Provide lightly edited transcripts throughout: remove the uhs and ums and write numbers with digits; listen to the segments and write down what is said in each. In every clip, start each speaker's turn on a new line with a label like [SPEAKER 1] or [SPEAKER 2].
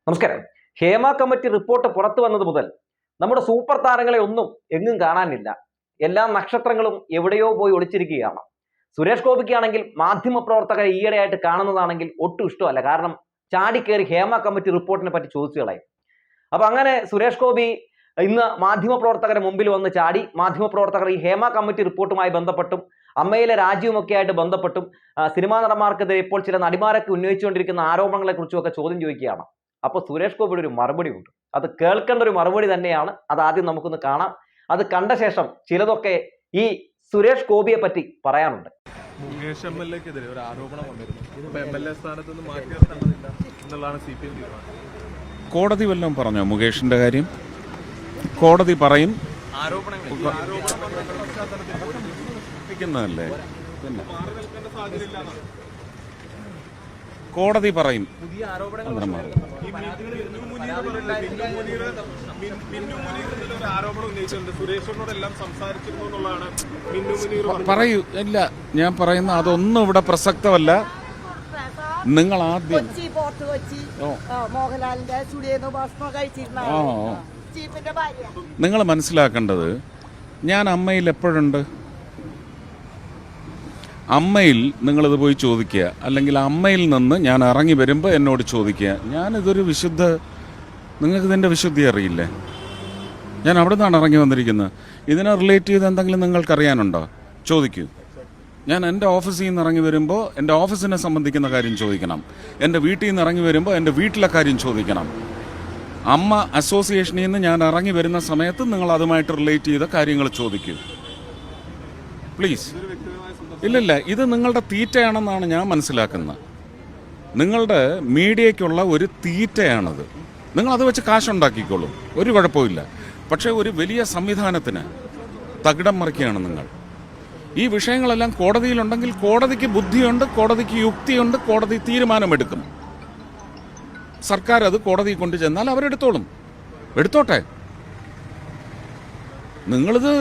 [SPEAKER 1] നമസ്കാരം. Hema committee report പുറത്തു വന്നത് മുതൽ നമ്മുടെ സൂപ്പർ താരങ്ങളെ ഒന്നും എങ്ങും കാണാനില്ല. എല്ലാ നക്ഷത്രങ്ങളും എവിടെയോ പോയി ഒളിച്ചിരിക്കുകയാണ്. സുരേഷ് ഗോപിക്കാണെങ്കിൽ മാധ്യമപ്രവർത്തകരെ ഈയിടെയായിട്ട് കാണുന്നതാണെങ്കിൽ ഒട്ടും ഇഷ്ടമല്ല. കാരണം ചാടിക്കേറി ഹേമ കമ്മിറ്റി റിപ്പോർട്ടിനെ പറ്റി ചോദിച്ചു കളയും. അപ്പൊ അങ്ങനെ സുരേഷ് ഗോപി ഇന്ന് മാധ്യമപ്രവർത്തകരെ മുമ്പിൽ വന്ന് ചാടി. മാധ്യമപ്രവർത്തകർ ഈ ഹേമ കമ്മിറ്റി റിപ്പോർട്ടുമായി ബന്ധപ്പെട്ടും അമ്മയിലെ രാജ്യവുമൊക്കെ ആയിട്ട് ബന്ധപ്പെട്ടും സിനിമാ നടന്മാർക്കെതിരെ ഇപ്പോൾ ചില നടിമാരൊക്കെ ഉന്നയിച്ചുകൊണ്ടിരിക്കുന്ന ആരോപണങ്ങളെ കുറിച്ചുമൊക്കെ ചോദ്യം ചോദിക്കുകയാണ്. അപ്പോൾ സുരേഷ് ഗോപിയുടെ ഒരു മറുപടി ഉണ്ട്. അത് കേൾക്കേണ്ട ഒരു മറുപടി തന്നെയാണ്. അത് ആദ്യം നമുക്കൊന്ന് കാണാം. അത് കണ്ട ശേഷം ചിലതൊക്കെ ഈ സുരേഷ് ഗോപിയെ പറ്റി പറയാനുണ്ട്.
[SPEAKER 2] മുകേഷ് എംഎൽഎക്കെതിരെ ഒരു ആരോപണം വന്നിരുന്നു. എംഎൽഎ സ്ഥാനത്ത് നിന്ന് മാറ്റി എന്നുള്ളതാണ് CPM തീരുമാനം.
[SPEAKER 3] കോടതി വല്ലതും പറഞ്ഞോ മുകേഷിന്റെ കാര്യം? കോടതി പറയും. ല്ലേ പിന്നെ കോടതി പറയും. പറയൂ. ഇല്ല, ഞാൻ പറയുന്ന അതൊന്നും ഇവിടെ പ്രസക്തമല്ല. നിങ്ങൾ ആദ്യം നിങ്ങൾ മനസ്സിലാക്കേണ്ടത്, ഞാൻ അമ്മയിൽ എപ്പോഴുണ്ട്? അമ്മയിൽ നിങ്ങളിത് പോയി ചോദിക്കുക, അല്ലെങ്കിൽ അമ്മയിൽ നിന്ന് ഞാൻ ഇറങ്ങി വരുമ്പോൾ എന്നോട് ചോദിക്കുക. ഞാനിതൊരു നിങ്ങൾക്ക് ഇതിൻ്റെ വിശുദ്ധി അറിയില്ലേ? ഞാൻ അവിടെ നിന്നാണ് ഇറങ്ങി വന്നിരിക്കുന്നത്. ഇതിനെ റിലേറ്റ് ചെയ്ത് എന്തെങ്കിലും നിങ്ങൾക്കറിയാനുണ്ടോ? ചോദിക്കൂ. ഞാൻ എൻ്റെ ഓഫീസിൽ നിന്ന് ഇറങ്ങി വരുമ്പോൾ എൻ്റെ ഓഫീസിനെ സംബന്ധിക്കുന്ന കാര്യം ചോദിക്കണം. എൻ്റെ വീട്ടിൽ നിന്ന് ഇറങ്ങി വരുമ്പോൾ എൻ്റെ വീട്ടിലെ കാര്യം ചോദിക്കണം. അമ്മ അസോസിയേഷനിൽ നിന്ന് ഞാൻ ഇറങ്ങി വരുന്ന സമയത്ത് നിങ്ങൾ അതുമായിട്ട് റിലേറ്റ് ചെയ്ത കാര്യങ്ങൾ ചോദിക്കൂ പ്ലീസ്. ഇല്ലില്ല, ഇത് നിങ്ങളുടെ തീറ്റയാണെന്നാണ് ഞാൻ മനസ്സിലാക്കുന്നത്. നിങ്ങളുടെ മീഡിയയ്ക്കുള്ള ഒരു തീറ്റയാണത്. നിങ്ങളത് വെച്ച് കാശുണ്ടാക്കിക്കോളൂ, ഒരു കുഴപ്പമില്ല. പക്ഷേ ഒരു വലിയ സംവിധാനത്തിന് തകിടം മറിക്കുകയാണ് നിങ്ങൾ. ഈ വിഷയങ്ങളെല്ലാം കോടതിയിലുണ്ടെങ്കിൽ കോടതിക്ക് ബുദ്ധിയുണ്ട്, കോടതിക്ക് യുക്തിയുണ്ട്, കോടതി തീരുമാനമെടുക്കും. സർക്കാർ അത് കോടതിയിൽ കൊണ്ടു ചെന്നാൽ അവരെടുത്തോളും. എടുത്തോട്ടെ. നിങ്ങളിത്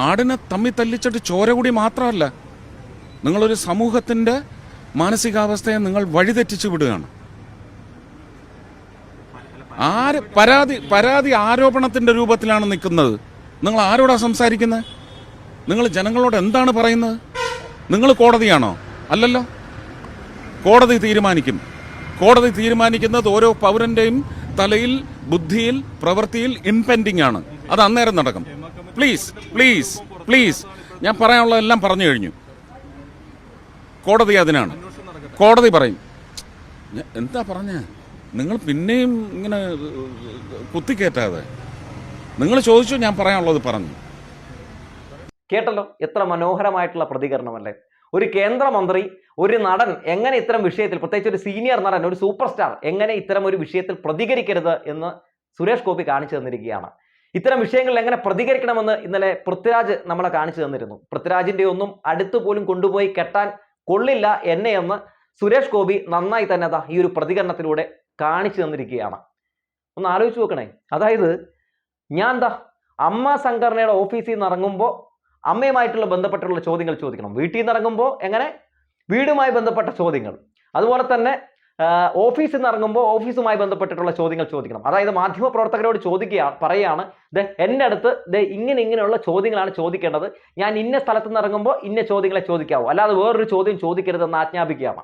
[SPEAKER 3] ആടിനെ തമ്മി തല്ലിച്ചിട്ട് ചോര കൂടി മാത്രമല്ല, നിങ്ങളൊരു സമൂഹത്തിൻ്റെ മാനസികാവസ്ഥയെ നിങ്ങൾ വഴിതെറ്റിച്ചു വിടുകയാണ്. പരാതി ആരോപണത്തിൻ്റെ രൂപത്തിലാണ് നിൽക്കുന്നത്. നിങ്ങൾ ആരോടാ സംസാരിക്കുന്നത്? നിങ്ങൾ ജനങ്ങളോട് എന്താണ് പറയുന്നത്? നിങ്ങൾ കോടതിയാണോ? അല്ലല്ലോ. കോടതി തീരുമാനിക്കും. കോടതി തീരുമാനിക്കുന്നത് ഓരോ പൗരൻ്റെയും തലയിൽ, ബുദ്ധിയിൽ, പ്രവൃത്തിയിൽ ഇംപെൻഡിങ് ആണ്. അത് അന്നേരം നടക്കും. പ്ലീസ് പ്ലീസ് പ്ലീസ്, ഞാൻ പറയാനുള്ളതെല്ലാം പറഞ്ഞു കഴിഞ്ഞു. കോടതി അതിനാണ്. കോടതി പറയും. എന്താ പറഞ്ഞ? നിങ്ങൾ പിന്നെയും ഇങ്ങനെ കുത്തിക്കയറ്റാതെ. നിങ്ങൾ ചോദിച്ചു, ഞാൻ പറയാനുള്ളത് പറഞ്ഞു.
[SPEAKER 1] കേട്ടല്ലോ, എത്ര മനോഹരമായിട്ടുള്ള പ്രതികരണമല്ലേ? ഒരു കേന്ദ്രമന്ത്രി, ഒരു നടൻ എങ്ങനെ ഇത്തരം വിഷയത്തിൽ, പ്രത്യേകിച്ച് ഒരു സീനിയർ നടൻ, ഒരു സൂപ്പർ സ്റ്റാർ എങ്ങനെ ഇത്തരം ഒരു വിഷയത്തിൽ പ്രതികരിക്കരുത് എന്ന് സുരേഷ് ഗോപി കാണിച്ചു തന്നിരിക്കുകയാണ്. ഇത്തരം വിഷയങ്ങളിൽ എങ്ങനെ പ്രതികരിക്കണമെന്ന് ഇന്നലെ പൃഥ്വിരാജ് നമ്മളെ കാണിച്ചു തന്നിരുന്നു. പൃഥ്വിരാജിന്റെ ഒന്നും അടുത്ത് പോലും കൊണ്ടുപോയി കെട്ടാൻ കൊള്ളില്ല എന്നെ എന്ന് സുരേഷ് ഗോപി നന്നായി തന്നെ ഈ ഒരു പ്രതികരണത്തിലൂടെ കാണിച്ചു തന്നിരിക്കുകയാണ്. ഒന്ന് ആലോചിച്ച് നോക്കണേ. അതായത് ഞാൻ അമ്മ സംഘടനയുടെ ഓഫീസിൽ നിന്ന് ഇറങ്ങുമ്പോൾ അമ്മയുമായിട്ടുള്ള ബന്ധപ്പെട്ടുള്ള ചോദ്യങ്ങൾ ചോദിക്കണം. വീട്ടിൽ നിന്ന് ഇറങ്ങുമ്പോൾ എങ്ങനെ വീടുമായി ബന്ധപ്പെട്ട ചോദ്യങ്ങൾ, അതുപോലെ തന്നെ ഓഫീസിൽ നിന്ന് ഇറങ്ങുമ്പോൾ ഓഫീസുമായി ബന്ധപ്പെട്ടിട്ടുള്ള ചോദ്യങ്ങൾ ചോദിക്കണം. അതായത് മാധ്യമപ്രവർത്തകരോട് പറയുകയാണ്, എൻ്റെ അടുത്ത് ഇങ്ങനെയുള്ള ചോദ്യങ്ങളാണ് ചോദിക്കേണ്ടത്. ഞാൻ ഇന്ന സ്ഥലത്ത് നിന്ന് ഇറങ്ങുമ്പോൾ ഇന്ന ചോദ്യങ്ങളെ ചോദിക്കാവൂ, അല്ലാതെ വേറൊരു ചോദ്യം ചോദിക്കരുതെന്ന് ആജ്ഞാപിക്കുകയാണ്.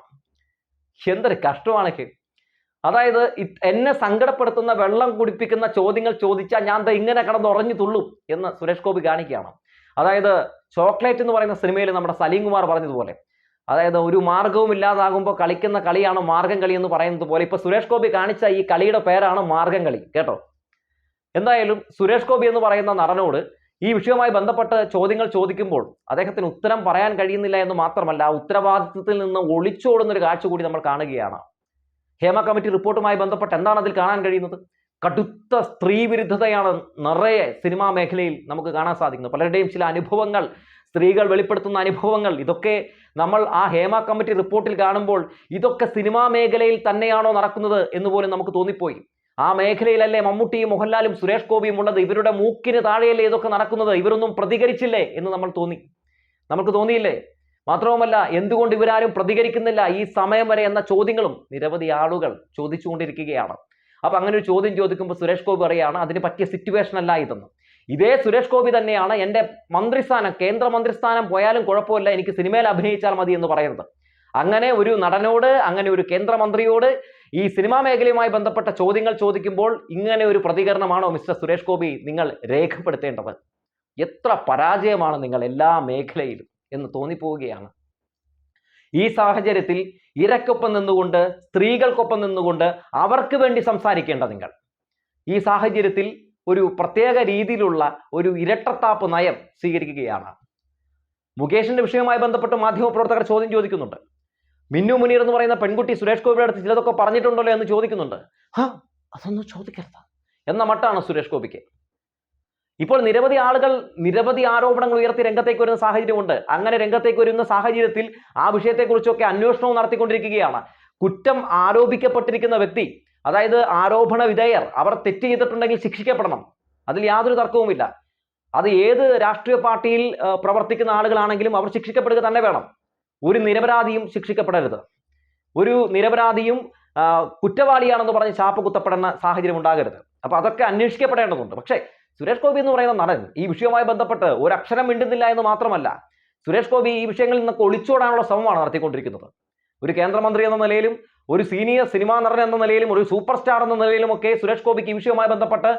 [SPEAKER 1] എന്തൊരു കഷ്ടമാണ്. അതായത് എന്നെ സങ്കടപ്പെടുത്തുന്ന, വെള്ളം കുടിപ്പിക്കുന്ന ചോദ്യങ്ങൾ ചോദിച്ചാൽ ഞാൻ ഇങ്ങനെ കിടന്നുറഞ്ഞു തുള്ളും എന്ന് സുരേഷ് ഗോപി കാണിക്കുകയാണ്. അതായത് ചോക്ലേറ്റ് എന്ന് പറയുന്ന സിനിമയിൽ നമ്മുടെ സലീം കുമാർ പറഞ്ഞതുപോലെ, അതായത് ഒരു മാർഗവും ഇല്ലാതാകുമ്പോൾ കളിക്കുന്ന കളിയാണ് മാർഗം കളി എന്ന് പറയുന്നത് പോലെ ഇപ്പൊ സുരേഷ് ഗോപി കാണിച്ച ഈ കളിയുടെ പേരാണ് മാർഗം കളി. കേട്ടോ, എന്തായാലും സുരേഷ് ഗോപി എന്ന് പറയുന്ന നടനോട് ഈ വിഷയവുമായി ബന്ധപ്പെട്ട് ചോദ്യങ്ങൾ ചോദിക്കുമ്പോൾ അദ്ദേഹത്തിന് ഉത്തരം പറയാൻ കഴിയുന്നില്ല എന്ന് മാത്രമല്ല, ഉത്തരവാദിത്വത്തിൽ നിന്ന് ഒളിച്ചോടുന്ന ഒരു കാഴ്ച കൂടി നമ്മൾ കാണുകയാണ്. ഹേമ കമ്മിറ്റി റിപ്പോർട്ടുമായി ബന്ധപ്പെട്ട് എന്താണ് അതിൽ കാണാൻ കഴിയുന്നത്? കടുത്ത സ്ത്രീ വിരുദ്ധതയാണ് നിറയെ സിനിമാ മേഖലയിൽ നമുക്ക് കാണാൻ സാധിക്കുന്നത്. പലരുടെയും ചില അനുഭവങ്ങൾ, സ്ത്രീകൾ വെളിപ്പെടുത്തുന്ന അനുഭവങ്ങൾ, ഇതൊക്കെ നമ്മൾ ആ ഹേമ കമ്മിറ്റി റിപ്പോർട്ടിൽ കാണുമ്പോൾ ഇതൊക്കെ സിനിമാ മേഖലയിൽ തന്നെയാണോ നടക്കുന്നത് എന്ന് പോലും നമുക്ക് തോന്നിപ്പോയി. ആ മേഖലയിലല്ലേ മമ്മൂട്ടിയും മോഹൻലാലും സുരേഷ് ഗോപിയും ഉള്ളത്? ഇവരുടെ മൂക്കിന് താഴെയല്ലേ ഇതൊക്കെ നടക്കുന്നത്? ഇവരൊന്നും പ്രതികരിച്ചില്ലേ എന്ന് നമുക്ക് തോന്നിയില്ലേ? മാത്രവുമല്ല എന്തുകൊണ്ട് ഇവരാരും പ്രതികരിക്കുന്നില്ല ഈ സമയം വരെ എന്ന ചോദ്യങ്ങളും നിരവധി ആളുകൾ ചോദിച്ചുകൊണ്ടിരിക്കുകയാണ്. അപ്പൊ അങ്ങനെ ഒരു ചോദ്യം ചോദിക്കുമ്പോൾ സുരേഷ് ഗോപി പറയുകയാണ് അതിന് പറ്റിയ സിറ്റുവേഷൻ അല്ല ഇതെന്ന്. ഇതേ സുരേഷ് ഗോപി തന്നെയാണ് എൻ്റെ മന്ത്രിസ്ഥാനം കേന്ദ്ര മന്ത്രിസ്ഥാനം പോയാലും കുഴപ്പമില്ല, എനിക്ക് സിനിമയിൽ അഭിനയിച്ചാൽ മതി എന്ന് പറയുന്നത്. അങ്ങനെ ഒരു നടനോട്, അങ്ങനെ ഒരു കേന്ദ്രമന്ത്രിയോട് ഈ സിനിമാ മേഖലയുമായി ബന്ധപ്പെട്ട ചോദ്യങ്ങൾ ചോദിക്കുമ്പോൾ ഇങ്ങനെ ഒരു പ്രതികരണമാണോ മിസ്റ്റർ സുരേഷ് ഗോപി നിങ്ങൾ രേഖപ്പെടുത്തേണ്ടത്? എത്ര പരാജയമാണ് നിങ്ങൾ എല്ലാ മേഖലയിലും എന്ന് തോന്നിപ്പോവുകയാണ്. ഈ സാഹചര്യത്തിൽ ഇരക്കൊപ്പം നിന്നുകൊണ്ട്, സ്ത്രീകൾക്കൊപ്പം നിന്നുകൊണ്ട് അവർക്ക് വേണ്ടി സംസാരിക്കേണ്ട നിങ്ങൾ ഈ സാഹചര്യത്തിൽ ഒരു പ്രത്യേക രീതിയിലുള്ള ഒരു ഇരട്ടത്താപ്പ് നയം സ്വീകരിക്കുകയാണ്. മുകേഷിന്റെ വിഷയവുമായി ബന്ധപ്പെട്ട് മാധ്യമപ്രവർത്തകർ ചോദ്യം ചോദിക്കുന്നുണ്ട്. മിന്നു മുനീർ എന്ന് പറയുന്ന പെൺകുട്ടി സുരേഷ് ഗോപിയുടെ അടുത്ത് ചിലതൊക്കെ പറഞ്ഞിട്ടുണ്ടല്ലോ എന്ന് ചോദിക്കുന്നുണ്ട്. അതൊന്നും ചോദിക്കരുത് എന്ന മട്ടാണ് സുരേഷ് ഗോപിക്ക്. ഇപ്പോൾ നിരവധി ആളുകൾ നിരവധി ആരോപണങ്ങൾ ഉയർത്തി രംഗത്തേക്ക് വരുന്ന സാഹചര്യമുണ്ട്. അങ്ങനെ രംഗത്തേക്ക് വരുന്ന സാഹചര്യത്തിൽ ആ വിഷയത്തെക്കുറിച്ചൊക്കെ അന്വേഷണവും നടത്തിക്കൊണ്ടിരിക്കുകയാണ്. കുറ്റം ആരോപിക്കപ്പെട്ടിരിക്കുന്ന വ്യക്തി, അതായത് ആരോപണ വിധേയർ, അവർ തെറ്റ് ചെയ്തിട്ടുണ്ടെങ്കിൽ ശിക്ഷിക്കപ്പെടണം. അതിൽ യാതൊരു തർക്കവുമില്ല. അത് ഏത് രാഷ്ട്രീയ പാർട്ടിയിൽ പ്രവർത്തിക്കുന്ന ആളുകളാണെങ്കിലും അവർ ശിക്ഷിക്കപ്പെടുക തന്നെ വേണം. ഒരു നിരപരാധിയും ശിക്ഷിക്കപ്പെടരുത്. ഒരു നിരപരാധിയും കുറ്റവാളിയാണെന്ന് പറഞ്ഞ് ചാപ്പ് കുത്തപ്പെടുന്ന സാഹചര്യം ഉണ്ടാകരുത്. അപ്പൊ അതൊക്കെ അന്വേഷിക്കപ്പെടേണ്ടതുണ്ട്. പക്ഷേ സുരേഷ് ഗോപി എന്ന് പറയുന്ന നടൻ ഈ വിഷയവുമായി ബന്ധപ്പെട്ട് ഒരക്ഷരം മിണ്ടുന്നില്ല എന്ന് മാത്രമല്ല, സുരേഷ് ഗോപി ഈ വിഷയങ്ങളിൽ നിന്നൊക്കെ ഒളിച്ചോടാനുള്ള ശ്രമമാണ് നടത്തിക്കൊണ്ടിരിക്കുന്നത്. ഒരു കേന്ദ്രമന്ത്രി എന്ന നിലയിലും, ഒരു സീനിയർ സിനിമാ നടൻ എന്ന നിലയിലും, ഒരു സൂപ്പർ സ്റ്റാർ എന്ന നിലയിലും ഒക്കെ സുരേഷ് ഗോപിക്ക് ഈ വിഷയവുമായി ബന്ധപ്പെട്ട്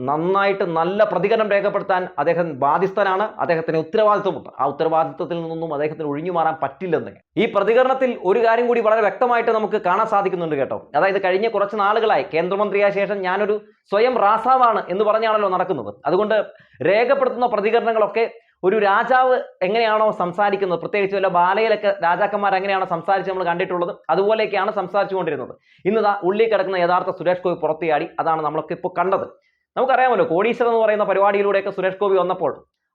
[SPEAKER 1] നന്നായിട്ട് നല്ല പ്രതികരണം രേഖപ്പെടുത്താൻ അദ്ദേഹം ബാധ്യസ്ഥനാണ്. അദ്ദേഹത്തിന് ഉത്തരവാദിത്വമുണ്ട്. ആ ഉത്തരവാദിത്വത്തിൽ നിന്നൊന്നും അദ്ദേഹത്തിന് ഒഴിഞ്ഞു മാറാൻ പറ്റില്ലെന്ന് ഈ പ്രതികരണത്തിൽ ഒരു കാര്യം കൂടി വളരെ വ്യക്തമായിട്ട് നമുക്ക് കാണാൻ സാധിക്കുന്നുണ്ട് കേട്ടോ. അതായത് കഴിഞ്ഞ കുറച്ച് നാളുകളായി കേന്ദ്രമന്ത്രിയായ ശേഷം ഞാനൊരു സ്വയം റാസാവാണ് എന്ന് പറഞ്ഞാണല്ലോ നടക്കുന്നത്. അതുകൊണ്ട് രേഖപ്പെടുത്തുന്ന പ്രതികരണങ്ങളൊക്കെ ഒരു രാജാവ് എങ്ങനെയാണോ സംസാരിക്കുന്നത്, പ്രത്യേകിച്ച് വല്ല ബാലയിലൊക്കെ രാജാക്കന്മാർ എങ്ങനെയാണോ സംസാരിച്ച് നമ്മൾ കണ്ടിട്ടുള്ളത്, അതുപോലെയൊക്കെയാണ് സംസാരിച്ചുകൊണ്ടിരുന്നത്. ഇന്നിതാ ഉള്ളിൽ കിടക്കുന്ന യഥാർത്ഥ സുരേഷ് ഗോപി പുറത്തിയാടി. അതാണ് നമ്മളൊക്കെ ഇപ്പോൾ കണ്ടത്. നമുക്കറിയാമല്ലോ കോടീശ്വരൻ എന്ന് പറയുന്ന പരിപാടിയിലൂടെയൊക്കെ സുരേഷ് ഗോപി വന്നപ്പോൾ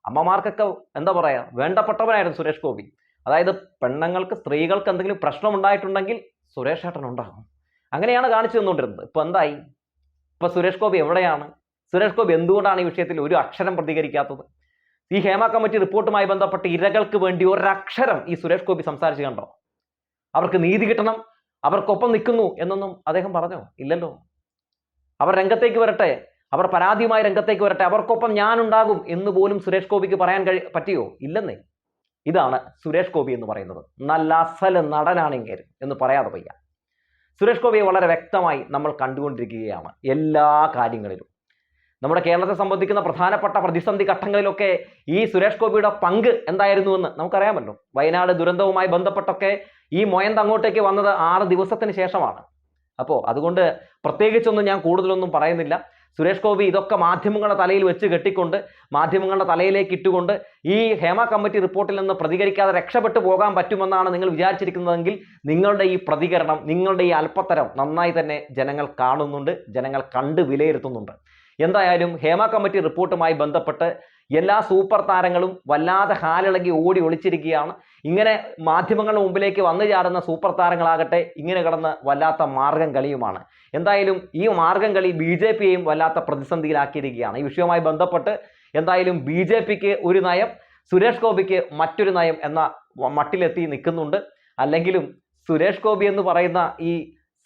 [SPEAKER 1] അമ്മമാർക്കൊക്കെ എന്താ പറയാ വേണ്ടപ്പെട്ടവനായിരുന്നു സുരേഷ് ഗോപി. അതായത് പെണ്ണുങ്ങൾക്ക്, സ്ത്രീകൾക്ക് എന്തെങ്കിലും പ്രശ്നം ഉണ്ടായിട്ടുണ്ടെങ്കിൽ സുരേഷ് ഏട്ടൻ ഉണ്ടാകും. അങ്ങനെയാണ് കാണിച്ചു തന്നുകൊണ്ടിരുന്നത്. ഇപ്പൊ എന്തായി? ഇപ്പൊ സുരേഷ് ഗോപി എവിടെയാണ്? സുരേഷ് ഗോപി എന്തുകൊണ്ടാണ് ഈ വിഷയത്തിൽ ഒരു അക്ഷരം പ്രതികരിക്കാത്തത്? ഈ ഹേമ കമ്മിറ്റി റിപ്പോർട്ടുമായി ബന്ധപ്പെട്ട് ഇരകൾക്ക് വേണ്ടി ഒരക്ഷരം ഈ സുരേഷ് ഗോപി സംസാരിച്ച് കണ്ടോ? അവർക്ക് നീതി കിട്ടണം, അവർക്കൊപ്പം നിൽക്കുന്നു എന്നൊന്നും അദ്ദേഹം പറഞ്ഞോ? ഇല്ലല്ലോ. അവർ രംഗത്തേക്ക് വരട്ടെ, അവർ പരാതിയുമായി രംഗത്തേക്ക് വരട്ടെ, അവർക്കൊപ്പം ഞാനുണ്ടാകും എന്ന് പോലും സുരേഷ് ഗോപിക്ക് പറയാൻ പറ്റിയോ? ഇല്ലെന്നേ. ഇതാണ് സുരേഷ് ഗോപി എന്ന് പറയുന്നത്. നല്ല അസല് നടനാണെങ്കിൽ എന്ന് പറയാതെ വയ്യ. സുരേഷ് ഗോപിയെ വളരെ വ്യക്തമായി നമ്മൾ കണ്ടുകൊണ്ടിരിക്കുകയാണ് എല്ലാ കാര്യങ്ങളിലും. നമ്മുടെ കേരളത്തെ സംബന്ധിക്കുന്ന പ്രധാനപ്പെട്ട പ്രതിസന്ധി ഘട്ടങ്ങളിലൊക്കെ ഈ സുരേഷ് ഗോപിയുടെ പങ്ക് എന്തായിരുന്നുവെന്ന് നമുക്കറിയാമല്ലോ. വയനാട് ദുരന്തവുമായി ബന്ധപ്പെട്ടൊക്കെ ഈ മൊയന്ത് അങ്ങോട്ടേക്ക് വന്നത് 6 ദിവസത്തിന് ശേഷമാണ്. അപ്പോൾ അതുകൊണ്ട് പ്രത്യേകിച്ചൊന്നും ഞാൻ കൂടുതലൊന്നും പറയുന്നില്ല. സുരേഷ് ഗോപി ഇതൊക്കെ മാധ്യമങ്ങളുടെ തലയിൽ വെച്ച് കെട്ടിക്കൊണ്ട്, മാധ്യമങ്ങളുടെ തലയിലേക്ക് ഇട്ടുകൊണ്ട് ഈ ഹേമ കമ്മിറ്റി റിപ്പോർട്ടിൽ നിന്ന് പ്രതികരിക്കാതെ രക്ഷപ്പെട്ടു പോകാൻ പറ്റുമെന്നാണ് നിങ്ങൾ വിചാരിച്ചിരിക്കുന്നതെങ്കിൽ നിങ്ങളുടെ ഈ പ്രതികരണം, നിങ്ങളുടെ ഈ അല്പത്തരം നന്നായി തന്നെ ജനങ്ങൾ കാണുന്നുണ്ട്, ജനങ്ങൾ കണ്ട് വിലയിരുത്തുന്നുണ്ട്. എന്തായാലും ഹേമ കമ്മിറ്റി റിപ്പോർട്ടുമായി ബന്ധപ്പെട്ട് എല്ലാ സൂപ്പർ താരങ്ങളും വല്ലാതെ ഹാലിളകി ഓടി ഒളിച്ചിരിക്കുകയാണ്. ഇങ്ങനെ മാധ്യമങ്ങളുടെ മുമ്പിലേക്ക് വന്നു ചാടുന്ന സൂപ്പർ താരങ്ങളാകട്ടെ ഇങ്ങനെ കിടന്ന് വല്ലാത്ത മാർഗം കളിയുമാണ്. എന്തായാലും ഈ മാർഗം കളി BJPയെയും വല്ലാത്ത പ്രതിസന്ധിയിലാക്കിയിരിക്കുകയാണ്. ഈ വിഷയവുമായി ബന്ധപ്പെട്ട് എന്തായാലും BJPക്ക് ഒരു നയം, സുരേഷ് ഗോപിക്ക് മറ്റൊരു നയം എന്ന മട്ടിലെത്തി നിൽക്കുന്നുണ്ട്. അല്ലെങ്കിലും സുരേഷ് ഗോപി എന്ന് പറയുന്ന ഈ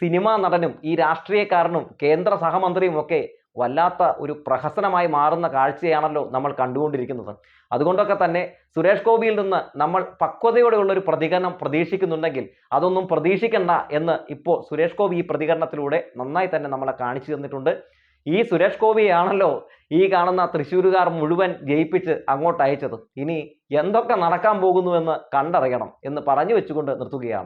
[SPEAKER 1] സിനിമാ നടനും ഈ രാഷ്ട്രീയക്കാരനും കേന്ദ്ര സഹമന്ത്രിയും ഒക്കെ വല്ലാത്ത ഒരു പ്രഹസനമായി മാറുന്ന കാഴ്ചയാണല്ലോ നമ്മൾ കണ്ടുകൊണ്ടിരിക്കുന്നത്. അതുകൊണ്ടൊക്കെ തന്നെ സുരേഷ് ഗോപിയിൽ നിന്ന് നമ്മൾ പക്വതയോടെയുള്ള ഒരു പ്രതികരണം പ്രതീക്ഷിക്കുന്നുണ്ടെങ്കിൽ അതൊന്നും പ്രതീക്ഷിക്കണ്ട എന്ന് ഇപ്പോൾ സുരേഷ് ഗോപി ഈ പ്രതികരണത്തിലൂടെ നന്നായി തന്നെ നമ്മളെ കാണിച്ചു തന്നിട്ടുണ്ട്. ഈ സുരേഷ് ഗോപിയാണല്ലോ ഈ കാണുന്ന തൃശ്ശൂരുകാർ മുഴുവൻ ജയിപ്പിച്ച് അങ്ങോട്ട് അയച്ചത്. ഇനി എന്തൊക്കെ നടക്കാൻ പോകുന്നുവെന്ന് കണ്ടറിയണം എന്ന് പറഞ്ഞു വെച്ചുകൊണ്ട് നിർത്തുകയാണ്.